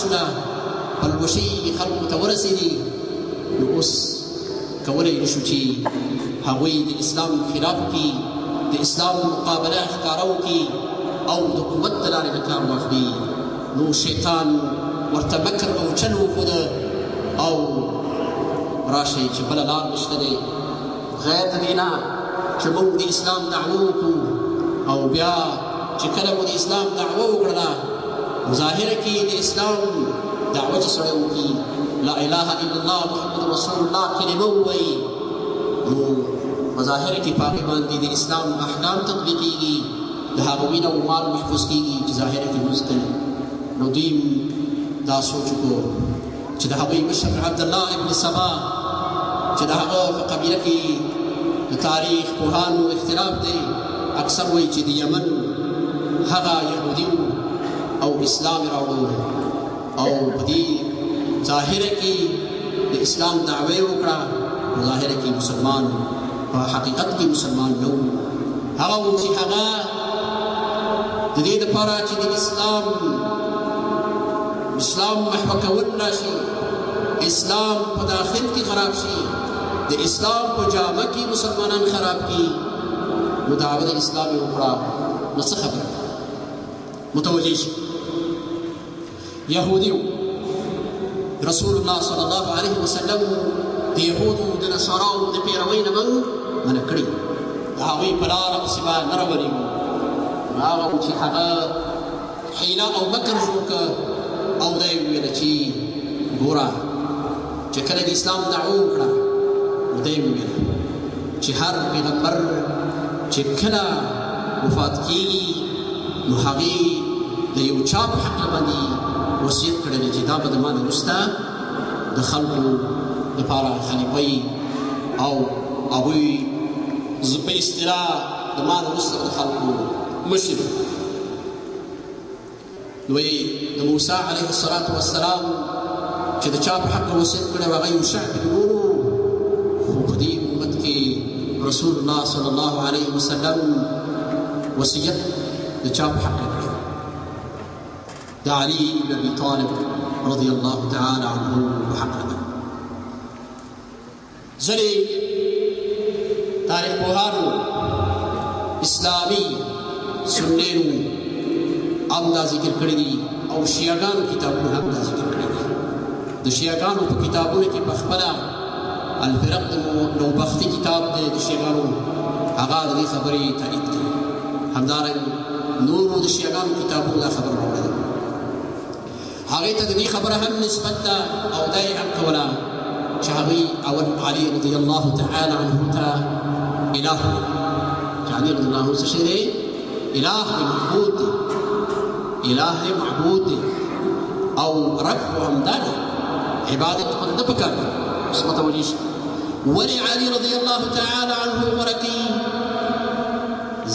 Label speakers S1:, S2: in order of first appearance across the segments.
S1: شوله پلوشي خلکو ته ورسېدي نو اوس کولی نه شو چې هغوی د اسلام خلاف کړي د اسلام مقابله ښکاره وکړي او د قوت د لارې نه کار واخلي نو شیطان ورته مکر او چل وښوده او راشئ چې بله لار نشته دی غیر د دې نه چې موږ د اسلام دعوه وکړو او بیا چې کله مو د اسلام دعوه وکړله ظاهره کې د اسلام دعوه چې سړی وکړي لا اله الا الله محمد رسول الله کلمه ووایي نو په ظاهره کې په هغې باندې د اسلام احکام تطبیقېږي د هغه وینه او مال محفوظ کېږي چې ظاهره کې لمونځ کوي نو دوی دا سوچ وکړو چې د هغوی مشر عبدالله ابن سبا چې د هغه په قبیله کې د تاریخ پوهانو اختلاف دی اکثر وایي چې د یمن هغه یهودي او اسلام یې راوړو او په دې ظاهره کې د اسلام دعوه یې وکړه ظاهره کې مسلمان په حقیقت کې مسلمان نه و هغه و چې هغه د دې دپاره چې د اسلام محوه کول راشي اسلام په داخل کې خراب شي د اسلام په جامه کې مسلمانان خراب کړي نو دعوه د اسلام یې وکړه نو څه خبره متوجه شي یهودي رسول الله صلی الله علیه وسلم د یهودو د نصاراو د پیروۍ نه موږ منع کړي د هغوی په لاره پسې به نه روانېږو نو هغه و چې هغه حیله او مکر جوړ کړه او دا یې وویله چې ګوره چې کله د اسلام دعوه وکړه نو دا یې وویله چې هر پیغمبر چې کله وفات کېږي نو هغې د یو چا په حق باندې وصیت کړی دی چې دا به د ما نه وروسته د خلکو دپاره خلیفه او هغوی په اصطلاح د ما نه وروسته د خلکو مشر نو د موسی علیه الصلاة والسلام چې د چا په حق وصیت کړی و هغه یوشع بن نون خو په دې امت کې رسول الله صلی الله علیه وسلم وصیت د چا په حق کړی د علي بن ابي طالب رضي الله تعالى عنه وحق ده ځلې تاریخ پوهانو اسلامي سنیرو هم دا ذکر کړي دي او شیعګانو کتابونو هم دا ذکر کړي دي د شیعګانو په کتابونو کې په خپله الفرق د نوبختي کتاب دی د شیعګانو هغه د دې خبرې تایید کوي همدارنګه نورو د شیعګانو کتابونو دا خبره راوړې ده هغې ته د دې خبره هم نسبت ده او دا یې هم کوله چې هغوی اول علي رضی الله تعالی عنه ته اله چې علي رضی الله عنه څه شی دی اله دی معبود دی اله دی معبود دی او رب خو همدا دی عبادت خو نه پکار ده اوس متوجه شي ولې علي رضی الله تعالی عنه غوره کوي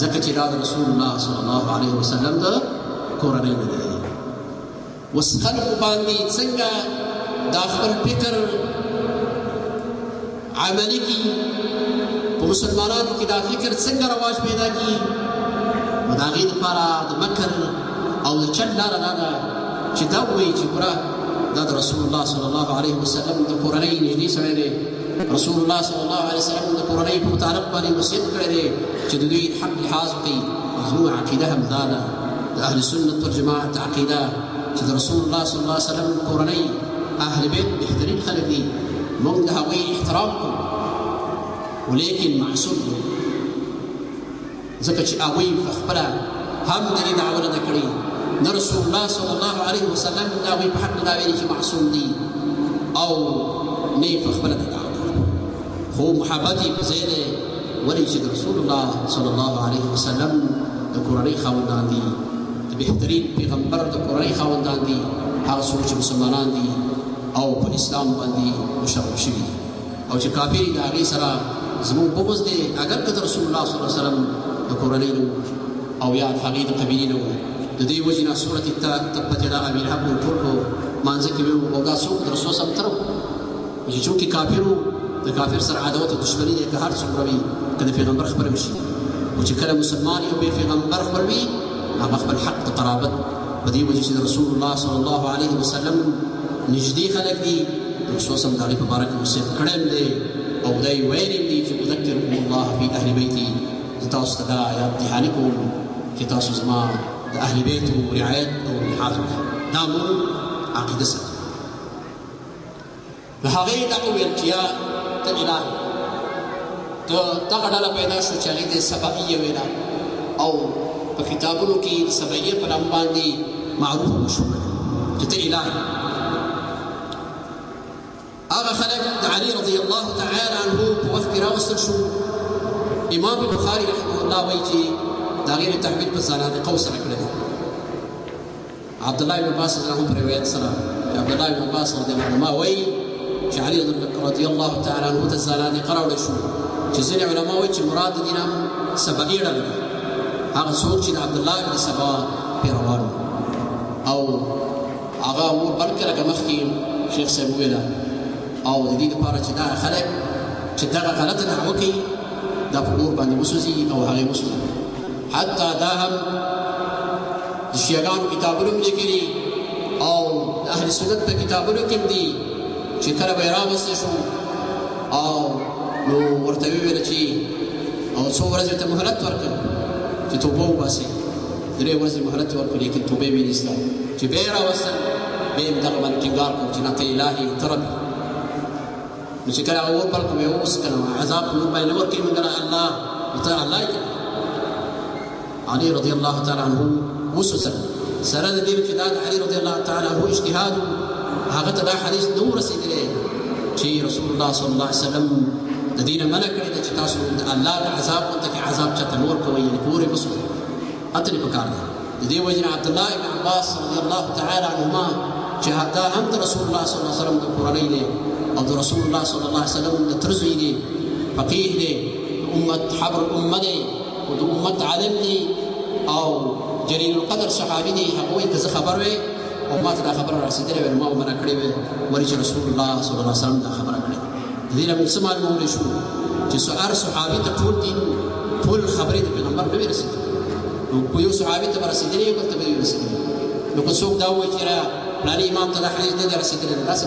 S1: ځکه چې دا د رسول الله صلی الله علیه وسلم د کورنۍ نه دی اوس خلکو باندې څنګه دا خپل فکر عملي کړي په مسلمانانو کې دا فکر څنګه رواج پیدا کړي نو د هغې دپاره د مکر او د چل لاره دا ده چې دا ووایي چې ګوره دا د رسول الله صلی الله علیه وسلم د کورنۍ نږدې سړی دی رسول الله صلی الله علیه وسلم د کورنۍ په متعلق باندې وصیت کړی دی چې د دوی حق لحاظ وکړي زموږ عقیده هم دا ده د اهل سنت والجماعت عقیده چې د رسول الله صلی الله علیه وسلم کورنۍ اهل بیت بهترین خلک دي موږ د هغوی احترام کوو ولیکن معصوم دي ځکه چې هغوی په خپله هم د دې دعوه نه ده کړې نه رسول الله صلی الله علیه وسلم د هغوی په حق نه دا ویلي چې معصوم دي او نه یې په خپله د دعوه خو محبت یې په ځای دی ولې چې د رسول الله صلی الله علیه وسلم د کورنۍ خاوندان دي د بهترین پیغمبر د کورنۍ خاوندان دي هغه څوک چې مسلمانان دي او په اسلام باندې مشرف شوي دي او چې کافر د هغې سره زموږ بغض دی اگر که د رسول الله صلی الله علیه وسلم د کورنۍ نه او یا د هغې د قبیلې نه و د دې وجې نه صورت تبت یدا ابي لهب مو ټول په مانځه کې ویو او دا څوک د رسول صلی الله علیه وسلم چې چونکې کافر و د کافر سره عداوت او دشمني دی که هر څومره وي که د پیغمبر خبره وشي او چې کله مسلمان یو بې پیغمبر خپل وي هغه خپل حق د قرابت بدي وجه رسول الله صلى الله عليه وسلم نجدي خلق دي خصوصا داري مبارك وسيم كرم دي او داي وين دي تذكركم الله في اهل بيتي تاسو ته یا امتحاني کوم چې تاسو زما د اهل بیت او رعایت او لحاظ وکړئ دا مو عقیده سره نو هغې دا وویل چې یا ته الهي دغه ډله پیدا شو چې هغې ته سبعیه ویله او په کتابونو کې سبعیه په نام باندې معروف او مشهوره ده چې ته الهي هغه خلک د علي رضی الله تعالی عنه په وخت کې راوستل شو امام البخاري رحمه الله وایي چې د هغې د تحویل په زنادقو سره کړی دی عبدالله بن عباس رضی الله عنه په روایت سره چې عبدالله بن عباس رضی الله عنهما وایي چې علي رضی الله تعالی عنه ته زنادقه راوړی شو چې ځینې علما وایي چې مراد د دې نه سبعي ډله ده هغه څوک چې د عبدالله بن سبا پیروان او هغه اور بلکې لکه مخکې شیخ صاحب وویله او د دې لپاره چې دا خلک چې دغه غلطه دعوه کوي دا په اور باندې وسوځي او هغې وسوځي حتی دا هم د شیعګانو کتابونو هم لیکلي او د اهل سنت په کتابونو کې هم دي چې کله به یې راوستی شو او نو ورته وویله چې او څو ورځې ته مهلت ورکړ چې توبه وباسي 3 ورځې مهلت یې ورکړ لیکن توبه یې وینېسته چې بیا یې راوستل بیا یې دغه باندې ټینګار کړ چې نه ته الهي ته ربي نو چې کله هغه اور بل کړو اوس که نه عذاب په موږ باندې نه ورکوي موږ الله نو ته الله یې کوي علي رضی الله تعالی عنه وسوسه سره د دې چې دا د علي رضی الله تعالی عنه اجتهاد هغه ته دا حدیث نه و رسېدلی چې رسول الله صلی الله علیه وسلم د دې نه منع کړې ده چې تاسو د الله د عذاب غونته کې عذاب چاته نه ورکوئ یعنې په اور یې مه سوځوئ هلته دې پکار دی د دې وجې نه عبدالله بن عباس رضی الله تعالی عنهما چې دا هم د رسول الله صلی الله علیه وسلم د کورنۍ دی او د رسول الله صلی الله علیه وسلم د تر زوی دی فقیه دی د امت حبر الامه دی او د امت عالم دی او جلیل القدر صحابي دی هغه وایي که زه خبر وی او ما ته دا خبره رسېدلې وی نو ما به منع کړې وی ولې چې رسول الله صلی الله علیه وسلم دا خبره کړې د دې نه موږ څه معلومولی شو چې هر صحابي ته ټول دین ټول خبرې د پیغمبر نه وي رسېدلې نو په یو صحابي ته به رسېدلې بل ته به یې رسېدلې نو که څوک دا ووایي چې فلاني امام ته دا حدیث نه دی رسېدلی داسې